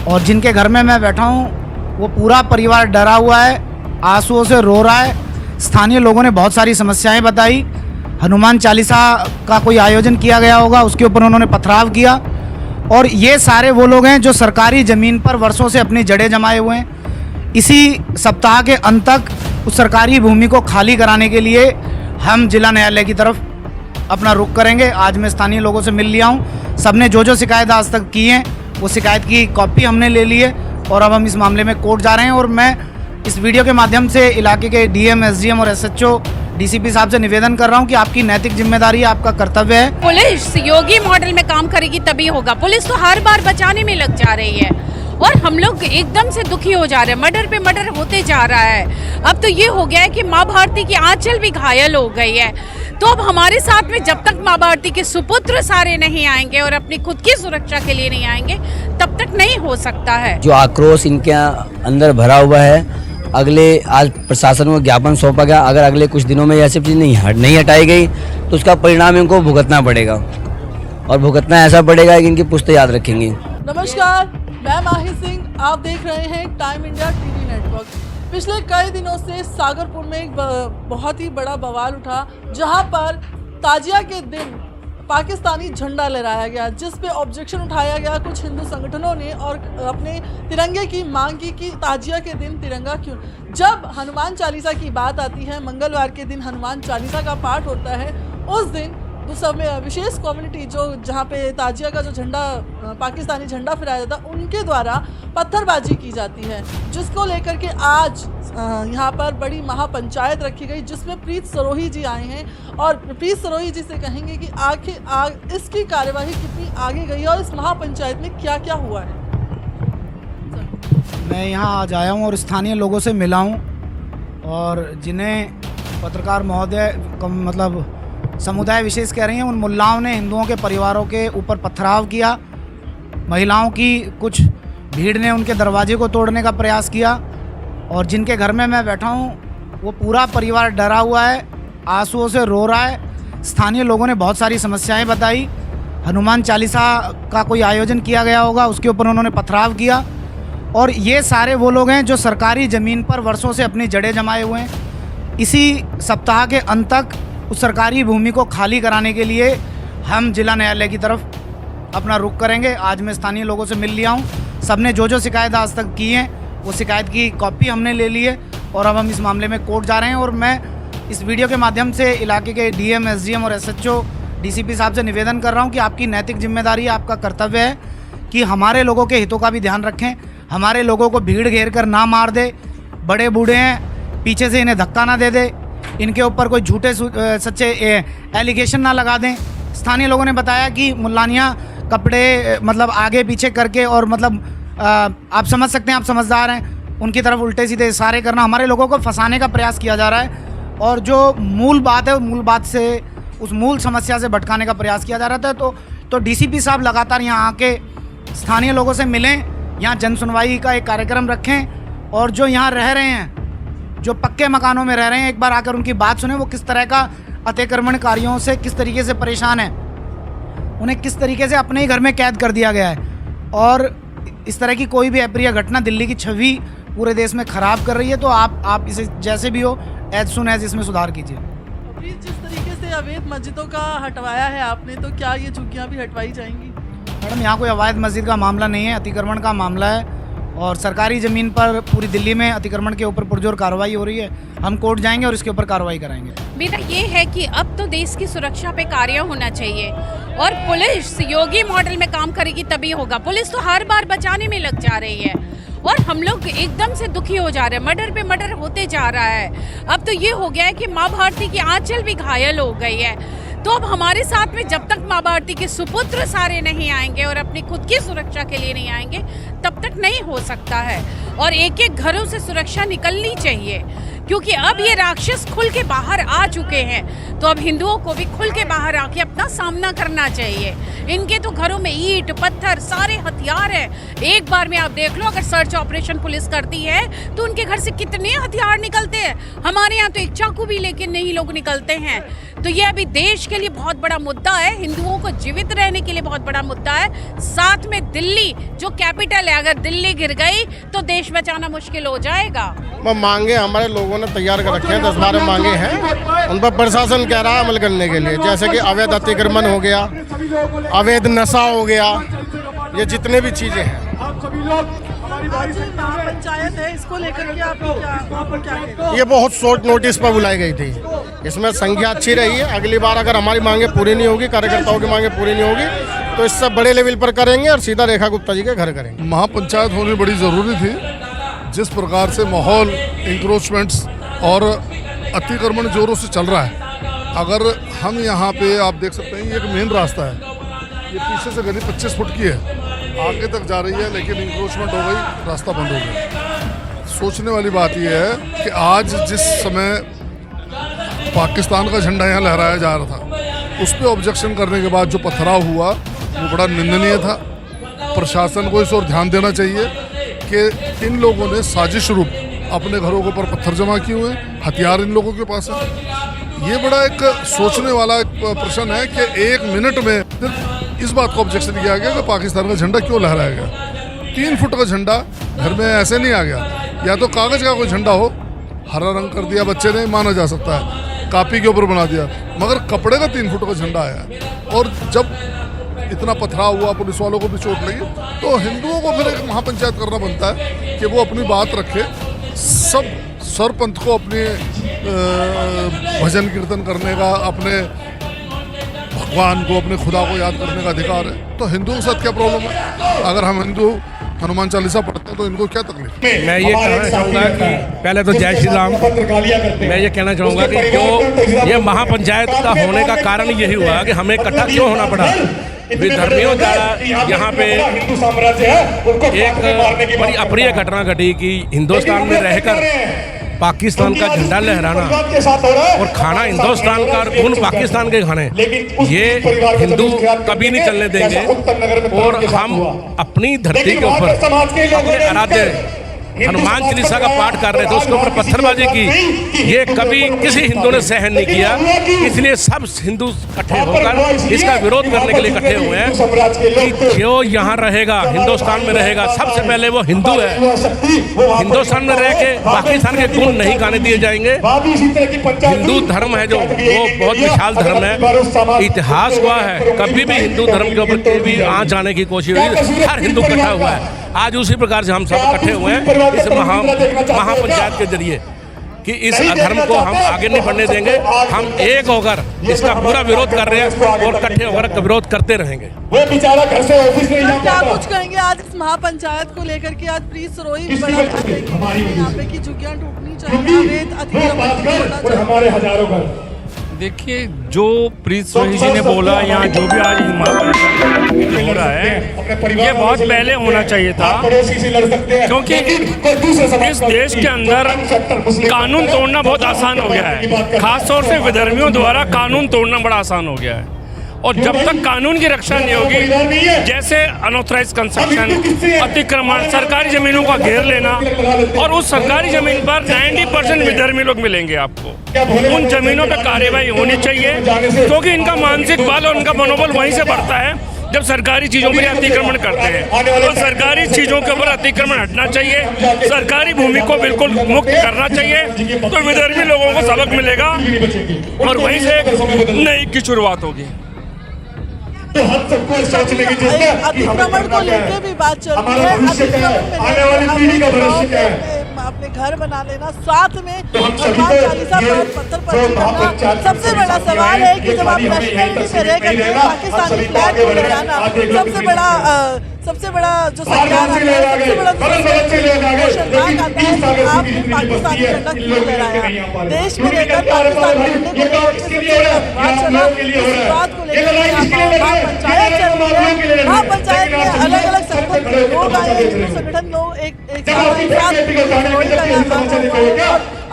और जिनके घर में मैं बैठा हूँ वो पूरा परिवार डरा हुआ है, आंसुओं से रो रहा है। स्थानीय लोगों ने बहुत सारी समस्याएं बताई। हनुमान चालीसा का कोई आयोजन किया गया होगा, उसके ऊपर उन्होंने पथराव किया। और ये सारे वो लोग हैं जो सरकारी ज़मीन पर वर्षों से अपनी जड़ें जमाए हुए हैं। इसी सप्ताह के अंत तक उस सरकारी भूमि को खाली कराने के लिए हम जिला न्यायालय की तरफ अपना रुख करेंगे। आज मैं स्थानीय लोगों से मिल लिया हूँ। सबने जो शिकायत आज तक की हैं वो शिकायत की कॉपी हमने ले ली है और अब हम इस मामले में कोर्ट जा रहे हैं। और मैं इस वीडियो के माध्यम से इलाके के डीएम, एसडीएम और एसएचओ, डीसीपी साहब से निवेदन कर रहा हूं कि आपकी नैतिक जिम्मेदारी है, आपका कर्तव्य है। पुलिस योगी मॉडल में काम करेगी तभी होगा। पुलिस तो हर बार बचाने में लग जा रही है और हम लोग एकदम से दुखी हो जा रहे हैं। मर्डर पे मर्डर होते जा रहा है। अब तो ये हो गया है कि माँ भारती की आंचल भी घायल हो गई है। तो अब हमारे साथ में जब तक माँ भारती के सुपुत्र सारे नहीं आएंगे और अपनी खुद की सुरक्षा के लिए नहीं आएंगे तब तक नहीं हो सकता है। जो आक्रोश इनके अंदर भरा हुआ है, आज प्रशासन को ज्ञापन सौंपा गया। अगर अगले कुछ दिनों में यह सब चीज़ नहीं हटाई गई तो उसका परिणाम इनको भुगतना पड़ेगा और भुगतना ऐसा पड़ेगा कि इनकी पुश्तें याद रखेंगी। नमस्कार, मैं माही सिंह, आप देख रहे हैं टाइम इंडिया टीवी नेटवर्क। पिछले कई दिनों से सागरपुर में एक बहुत ही बड़ा बवाल उठा, जहां पर ताजिया के दिन पाकिस्तानी झंडा लहराया गया, जिस पे ऑब्जेक्शन उठाया गया कुछ हिंदू संगठनों ने और अपने तिरंगे की मांग की कि ताजिया के दिन तिरंगा क्यों। जब हनुमान चालीसा की बात आती है, मंगलवार के दिन हनुमान चालीसा का पाठ होता है, उस दिन विशेष कम्युनिटी जो जहाँ पे ताजिया का जो झंडा पाकिस्तानी झंडा फहराया जाता है उनके द्वारा पत्थरबाजी की जाती है, जिसको लेकर के आज यहाँ पर बड़ी महापंचायत रखी गई, जिसमें प्रीत सरोही जी आए हैं और प्रीत सरोही जी से कहेंगे कि आखिर इसकी कार्यवाही कितनी आगे गई और इस महापंचायत में क्या क्या हुआ है। मैं यहाँ आज आया हूँ और स्थानीय लोगों से मिला हूँ और जिन्हें पत्रकार महोदय मतलब समुदाय विशेष कह रही हैं, उन मुल्लाओं ने हिंदुओं के परिवारों के ऊपर पथराव किया। महिलाओं की कुछ भीड़ ने उनके दरवाजे को तोड़ने का प्रयास किया और जिनके घर में मैं बैठा हूँ वो पूरा परिवार डरा हुआ है, आंसुओं से रो रहा है। स्थानीय लोगों ने बहुत सारी समस्याएं बताई। हनुमान चालीसा का कोई आयोजन किया गया होगा, उसके ऊपर उन्होंने पथराव किया। और ये सारे वो लोग हैं जो सरकारी ज़मीन पर वर्षों से अपनी जड़ें जमाए हुए हैं। इसी सप्ताह के अंत तक उस सरकारी भूमि को खाली कराने के लिए हम जिला न्यायालय की तरफ अपना रुख करेंगे। आज मैं स्थानीय लोगों से मिल लिया हूँ। सबने जो शिकायत आज तक की हैं वो शिकायत की कॉपी हमने ले ली है और अब हम इस मामले में कोर्ट जा रहे हैं। और मैं इस वीडियो के माध्यम से इलाके के डीएम, एसडीएम और एसएचओ, डीसीपी साहब से निवेदन कर रहा हूँ कि आपकी नैतिक जिम्मेदारी है, आपका कर्तव्य है कि हमारे लोगों के हितों का भी ध्यान रखें। हमारे लोगों को भीड़ घेर कर ना मार दे। बड़े बूढ़े हैं, पीछे से इन्हें धक्का ना दे दे, इनके ऊपर कोई झूठे सच्चे एलिगेशन ना लगा दें। स्थानीय लोगों ने बताया कि मुल्लानियाँ कपड़े मतलब आगे पीछे करके और मतलब आप समझ सकते हैं, आप समझदार हैं, उनकी तरफ उल्टे सीधे इशारे करना, हमारे लोगों को फंसाने का प्रयास किया जा रहा है। और जो मूल बात है, मूल बात से उस मूल समस्या से भटकाने का प्रयास किया जा रहा था। तो डीसीपी साहब लगातार यहाँ आके स्थानीय लोगों से मिलें, यहाँ जन सुनवाई का एक कार्यक्रम रखें और जो यहाँ रह रहे हैं, जो पक्के मकानों में रह रहे हैं, एक बार आकर उनकी बात सुने। वो किस तरह का अतिक्रमणकारियों से किस तरीके से परेशान है, उन्हें किस तरीके से अपने ही घर में कैद कर दिया गया है और इस तरह की कोई भी अप्रिय घटना दिल्ली की छवि पूरे देश में ख़राब कर रही है। तो आप इसे जैसे भी हो एज सुन एज इसमें सुधार कीजिए। अभी जिस तरीके से अवैध मस्जिदों का हटवाया है आपने, तो क्या ये झुग्गियाँ भी हटवाई जाएंगी? मैडम, यहाँ कोई अवैध मस्जिद का मामला नहीं है, अतिक्रमण का मामला है और सरकारी ज़मीन पर पूरी दिल्ली में अतिक्रमण के ऊपर पुरजोर कार्रवाई हो रही है। हम कोर्ट जाएंगे और इसके ऊपर कार्रवाई कराएंगे। मेरा ये है कि अब तो देश की सुरक्षा पे कार्य होना चाहिए और पुलिस योगी मॉडल में काम करेगी तभी होगा। पुलिस तो हर बार बचाने में लग जा रही है और हम लोग एकदम से दुखी हो जा रहे हैं। मर्डर पे मर्डर होते जा रहा है। अब तो ये हो गया है कि माँ भारती की आंचल भी घायल हो गई है। तो अब हमारे साथ में जब तक माँ भारती के सुपुत्र सारे नहीं आएंगे और अपनी खुद की सुरक्षा के लिए नहीं आएंगे तब तक नहीं हो सकता है। और एक एक घरों से सुरक्षा निकलनी चाहिए क्योंकि अब ये राक्षस खुल के बाहर आ चुके हैं। तो अब हिंदुओं को भी खुल के बाहर आके अपना सामना करना चाहिए। इनके तो घरों में ईंट पत्थर सारे हथियार हैं। एक बार में आप देख लो, अगर सर्च ऑपरेशन पुलिस करती है तो उनके घर से कितने हथियार निकलते हैं। हमारे यहाँ तो एक चाकू भी लेके नहीं लोग निकलते हैं। तो ये अभी देश के लिए बहुत बड़ा मुद्दा है, हिंदुओं को जीवित रहने के लिए बहुत बड़ा मुद्दा है। साथ में दिल्ली जो कैपिटल है, अगर दिल्ली गिर गई तो देश बचाना मुश्किल हो जाएगा। मांगे हमारे लोगों ने तैयार कर रखे हैं, 10-12 मांगे हैं, उन पर प्रशासन कह रहा है अमल करने के लिए, जैसे कि अवैध अतिक्रमण हो गया, अवैध नशा हो गया, ये जितने भी चीजें हैं। पंचायत है, इसको लेकर के आप क्या ये बहुत शॉर्ट नोटिस पर बुलाई गई थी, इसमें संख्या अच्छी रही है। अगली बार अगर हमारी मांगे पूरी नहीं होगी, कार्यकर्ताओं की मांगे पूरी नहीं होगी, तो इससे बड़े लेवल पर करेंगे और सीधा रेखा गुप्ता जी के घर करेंगे। महापंचायत होनी बड़ी ज़रूरी थी। जिस प्रकार से माहौल इंक्रोचमेंट्स और अतिक्रमण जोरों से चल रहा है, अगर हम यहाँ पे आप देख सकते हैं ये एक मेन रास्ता है, ये पीछे से गली 25 फुट की है, आगे तक जा रही है, लेकिन इंक्रोचमेंट हो गई, रास्ता बंद हो गया। सोचने वाली बात यह है कि आज जिस समय पाकिस्तान का झंडा यहाँ लहराया जा रहा था, उस पर ऑब्जेक्शन करने के बाद जो पथराव हुआ वो बड़ा निंदनीय था। प्रशासन को इस ओर ध्यान देना चाहिए कि इन लोगों ने साजिश रूप अपने घरों के ऊपर पत्थर जमा किए हुए, हथियार इन लोगों के पास है। ये बड़ा एक सोचने वाला एक प्रश्न है कि 1 मिनट में सिर्फ इस बात को ऑब्जेक्शन किया गया कि पाकिस्तान का झंडा क्यों लहराया गया। 3 फुट का झंडा घर में ऐसे नहीं आ गया, या तो कागज़ का कोई झंडा हो, हरा रंग कर दिया बच्चे ने, माना जा सकता है, कापी के ऊपर बना दिया, मगर कपड़े का 3 फुट का झंडा आया। और जब इतना पथराव हुआ, पुलिस वालों को भी चोट लगी, तो हिंदुओं को फिर एक महापंचायत करना बनता है कि वो अपनी बात रखे। सब सरपंच को अपने भजन कीर्तन करने का, अपने भगवान को, अपने खुदा को याद करने का अधिकार है। तो हिंदुओं के साथ क्या प्रॉब्लम है? अगर हम हिंदू हनुमान चालीसा पढ़ते हैं तो इनको क्या तकलीफ? मैं ये कहना चाहूँगा कि पहले तो जय श्री राम। मैं ये कहना चाहूँगा कि जो ये महापंचायत का होने का कारण यही हुआ कि हमें इकट्ठा क्यों होना पड़ा। विधर्मियों द्वारा यहाँ पे एक बड़ी अप्रिय घटना घटी कि हिंदुस्तान में रहकर पाकिस्तान का झंडा लहराना और खाना हिंदुस्तान का, खून पाकिस्तान के खाने, ये हिंदू कभी नहीं चलने देंगे। और हम अपनी धरती के ऊपर अपने आराध्य हनुमान चालीसा का पाठ कर रहे थे, उसके ऊपर पत्थरबाजी की, ये कभी किसी हिंदू ने सहन नहीं किया। इसलिए सब हिंदू इकट्ठे होकर इसका विरोध करने के लिए इकट्ठे हुए हैं कि जो यहाँ रहेगा, हिंदुस्तान में रहेगा, सबसे पहले वो हिंदू है। हिंदुस्तान में रह के पाकिस्तान के गुण नहीं गाने दिए जाएंगे। हिंदू धर्म है जो, वो बहुत विशाल धर्म है। इतिहास हुआ है, कभी भी हिंदू धर्म के ऊपर कोई भी आँच आने की कोशिश हुई, हर हिंदू इकट्ठा हुआ है। आज उसी प्रकार से हम सब इकट्ठे हुए हैं इस महापंचायत के जरिए कि इस अधर्म को हम आगे नहीं बढ़ने देंगे। हम एक होकर इसका पूरा विरोध कर रहे हैं और इकट्ठे होकर विरोध करते रहेंगे। वो बेचारा घर से ऑफिस नहीं जा क्या पाता। कुछ कहेंगे आज इस महापंचायत को लेकर के? आज प्रीत सरोही बड़ा यहाँ पे की झुग्गियां टूटनी चाहिए, अवैध अतिक्रमण हमारे हजारों घर। देखिए, जो प्रीत सोही जी ने बोला, यहाँ जो भी आज महापंचायत हो रहा है, ये बहुत पहले होना चाहिए था, क्योंकि इस देश के अंदर कानून तोड़ना बहुत आसान हो गया है। खासतौर से विधर्मियों द्वारा कानून तोड़ना बड़ा आसान हो गया है। और जब तक कानून की रक्षा नहीं होगी, जैसे अनऑथराइज कंस्ट्रक्शन, अतिक्रमण, सरकारी जमीनों का घेर लेना, और उस सरकारी जमीन पर 90% विधर्मी लोग मिलेंगे आपको। उन जमीनों पर कार्रवाई होनी चाहिए, क्योंकि इनका मानसिक बल और उनका मनोबल वहीं से बढ़ता है जब सरकारी चीज़ों पर अतिक्रमण करते हैं। तो सरकारी चीज़ों के ऊपर अतिक्रमण हटना चाहिए, सरकारी भूमि को बिल्कुल मुक्त करना चाहिए, तो विधर्मी लोगों को सबक मिलेगा और वहीं से नई की शुरुआत होगी। अतिक्रमण को लेकर भी बात चल रही है। आने वाली पीढ़ी का भविष्य क्या है? अपने घर बना लेना, साथ में हनुमान चालीसा पर पत्थर पर करना। सबसे बड़ा सवाल है कि जब आप कश्मीर में रह करके पाकिस्तानी फ्लैग को लहराना, सबसे बड़ा जो सरकार आता है, सबसे बड़ा शर्माक आता है कि आपने पाकिस्तानी झंडा क्यों लहराया। देश में रहकर पाकिस्तानी झंडे को लेकर सबसे बड़ा विवाद चला। इस बात को लेकर महापंचायत चल रही है। महापंचायत में अलग अलग संगठन के लोग आए, हिंदू संगठन लोग एक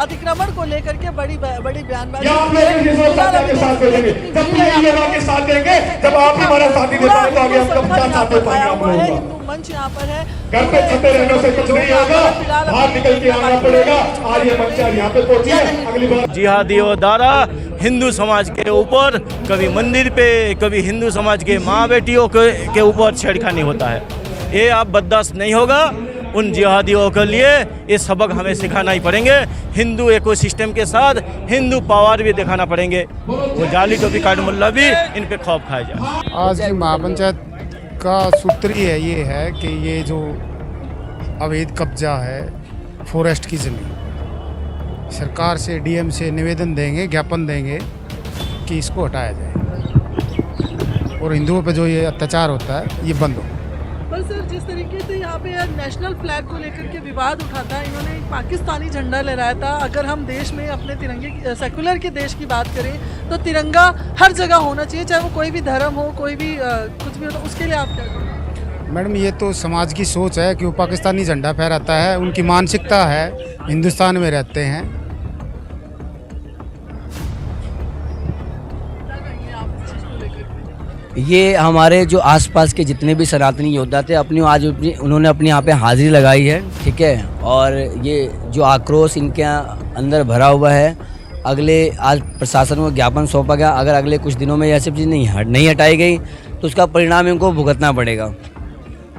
अतिक्रमण को लेकर के बड़ी बयानबाजी। जब आप हमारा साथी दे पाए तो आगे हम कब साथ दे पाएंगे? हिंदू मंच यहाँ पर है। घर पे छपे रहने से कुछ नहीं होगा, बाहर निकल के आना पड़ेगा। आज ये मंच यहाँ पे पहुंची है, अगली बार। जिहादी व दारा हिंदू समाज के ऊपर, कभी मंदिर पे, कभी हिंदू समाज के माँ बेटियों के ऊपर छेड़खानी होता है। ये अब बर्दाश्त नहीं होगा। उन जिहादियों के लिए ये सबक हमें सिखाना ही पड़ेंगे। हिंदू इकोसिस्टम के साथ हिंदू पावर भी दिखाना पड़ेंगे। वो जाली टोपी काट मुल्ला भी इन पे खौफ खाया जाए। आज की महापंचायत का सूत्र ही ये है कि ये जो अवैध कब्जा है फॉरेस्ट की ज़मीन, सरकार से डीएम से निवेदन देंगे, ज्ञापन देंगे कि इसको हटाया जाए और हिंदुओं पे जो ये अत्याचार होता है ये बंद हो। पर सर, जिस तरीके से यहाँ पे नेशनल फ्लैग को लेकर के विवाद उठा था, इन्होंने एक पाकिस्तानी झंडा लहराया था। अगर हम देश में अपने तिरंगे सेकुलर के देश की बात करें तो तिरंगा हर जगह होना चाहिए, चाहे वो कोई भी धर्म हो, कोई भी कुछ भी हो। तो उसके लिए आप क्या करें? मैडम, ये तो समाज की सोच है कि वो पाकिस्तानी झंडा फहराता है, उनकी मानसिकता है, हिंदुस्तान में रहते हैं। ये हमारे जो आसपास के जितने भी सनातनी योद्धा थे उन्होंने अपनी यहाँ पे हाजिरी लगाई है, ठीक है। और ये जो आक्रोश इनके अंदर भरा हुआ है, आज प्रशासन को ज्ञापन सौंपा गया। अगर अगले कुछ दिनों में यह सब चीज़ नहीं हटाई गई तो उसका परिणाम इनको भुगतना पड़ेगा,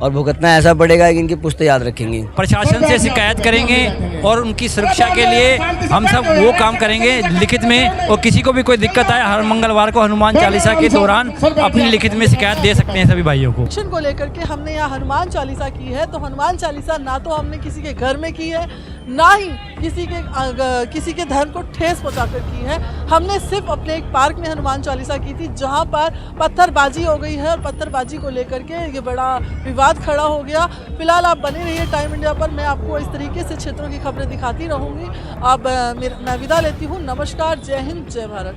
और भुगतना ऐसा पड़ेगा कि इनकी पुश्तें याद रखेंगी। प्रशासन से शिकायत करेंगे और उनकी सुरक्षा के लिए हम सब वो काम करेंगे लिखित में, और किसी को भी कोई दिक्कत आए हर मंगलवार को हनुमान चालीसा के दौरान अपनी लिखित में शिकायत दे सकते हैं सभी भाइयों को। को लेकर के हमने यहाँ हनुमान चालीसा की है, तो हनुमान चालीसा ना तो हमने किसी के घर में की है, ना ही किसी के धर्म को ठेस पहुंचाकर की है। हमने सिर्फ अपने एक पार्क में हनुमान चालीसा की थी, जहां पर पत्थरबाजी हो गई है और पत्थरबाजी को लेकर के ये बड़ा विवाद खड़ा हो गया। फिलहाल आप बने रहिए टाइम इंडिया पर, मैं आपको इस तरीके से क्षेत्रों की खबरें दिखाती रहूंगी। अब मैं विदा लेती हूँ। नमस्कार, जय हिंद, जय भारत।